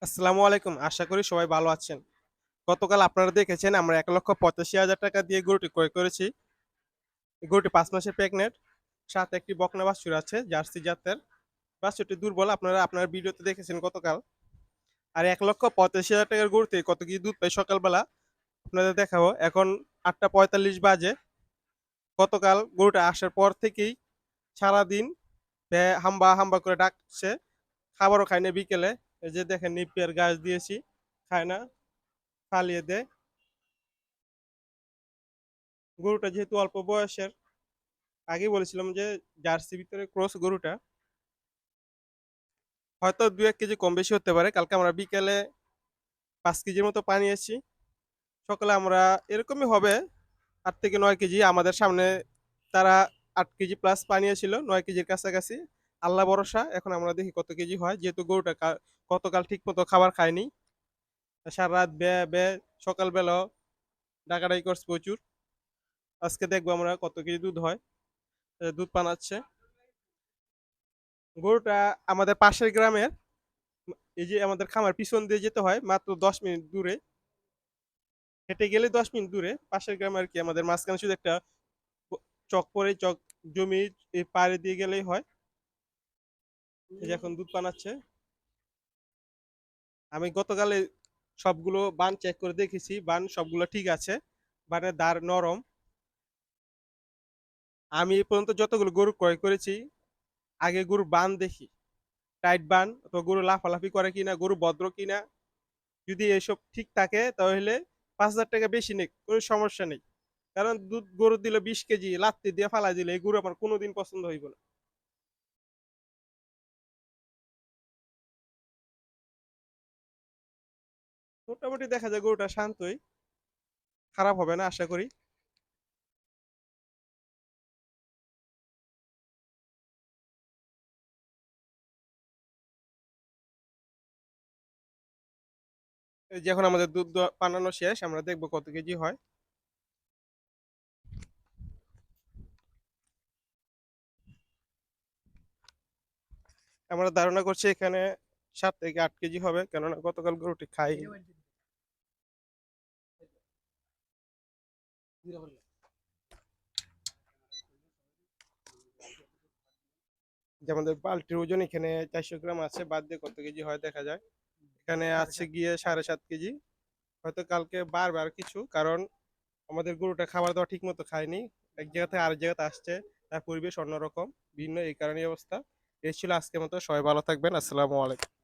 আসসালামু আলাইকুম। আশা করি সবাই ভালো আছেন। গতকাল আপনারা দেখেছেন আমরা ১,৮৫,০০০ টাকা দিয়ে গরুটি ক্রয় করেছি। গরুটি ৫ মাসের প্রেগন্যান্ট। সাথে একটি বকনা বাছুর আছে জার্সি জাতের। বাছুরটি দুর্বল আপনারা আপনার ভিডিওতে দেখেছেন গতকাল। আর ১,৮৫,০০০ টাকার গরুতে কত কেজি দুধ পাই সকালবেলা আপনাদের দেখাবো। এখন ৮:৪৫ বাজে। গতকাল গরুটা আসার পর থেকেই সারাদিন হাম্বা, হাম্বা করে ডাকছে। খাবারও খায় না বিকেলে। এই যে দেখেন নেপিয়ার ঘাস দিয়েছি, খায় না, ফালিয়ে দেয়। গরুটা যেহেতু অল্প বয়সের, আগেই বলেছিলাম যে জার্সি ভিতরে ক্রস গরুটা, হয়তো ২-১ কেজি কম বেশি হতে পারে। কালকে আমরা বিকেলে ৫ কেজির মতো পানি নিয়েছি। সকালে আমরা এরকমই হবে ৮ থেকে ৯ কেজি। আমাদের সামনে তারা ৮ কেজি প্লাস পানি ছিল, ৯ কেজির কাছাকাছি। আল্লাহ ভরসা, এখন আমরা দেখি কত কেজি হয়। যেহেতু গরুটা গতকাল ঠিক মতো খাবার খায়নি, সারা রাত সকালবেলাও ডাকাডাকি করছে প্রচুর। আজকে দেখবো আমরা কত কেজি দুধ হয়। দুধ পানাচ্ছে গরুটা আমাদের পাশের গ্রামের। এই যে আমাদের খামার পিছন দিয়ে যেতে হয় মাত্র ১০ মিনিট দূরে, হেঁটে গেলে ১০ মিনিট দূরে পাশের গ্রামে আর কি। আমাদের মাঝখানে শুধু একটা চক পরে, চক জমি এই পাড়ে দিয়ে গেলেই হয়। এই যে এখন দুধ পানাচ্ছে। আমি গতকালে সবগুলো বান চেক করে দেখেছি, বান সবগুলো ঠিক আছে, বানের দাঁড় নরম। আমি এ পর্যন্ত যতগুলো গরু ক্রয় করেছি, আগে গরুর বান দেখি, টাইট বান অথবা গরু লাফালাফি করে কিনা, গরু ভদ্র কিনা। যদি এসব ঠিক থাকে তাহলে ৫,০০০ টাকা বেশি নেই, কোনো সমস্যা নেই। কারণ দুধ গরু দিলে ২০ কেজি লাত্তি দিয়ে ফালাই দিলে এই গরু আমার কোনোদিন পছন্দ হইব না। মোটামুটি দেখা যায় গরুটা শান্তই, খারাপ হবে না আশা করি। এই যে এখন আমাদের দুধ বানানো শেষ, আমরা দেখবো কত কেজি হয়। আমরা ধারণা করছি এখানে ৭ থেকে ৮ কেজি হবে, কেননা গতকাল গরুটি খাই। যে আমাদের বালতির ওজন এখানে ৪০০ গ্রাম আছে, বাদ দিয়ে কত কেজি হয় দেখা যায়। এখানে আছে গিয়ে ৭.৫ কেজি। হয়তো কালকে বারবার কিছু, কারণ আমাদের গরুটা খাবার দাবার ঠিক মতো খায়নি। এক জায়গা থেকে আরেক জায়গাতে আসছে, তার পরিবেশ অন্যরকম, ভিন্ন, এই কারণে অবস্থা। এই ছিল আজকের মতো। সবাই ভালো থাকবেন। আসসালামু আলাইকুম।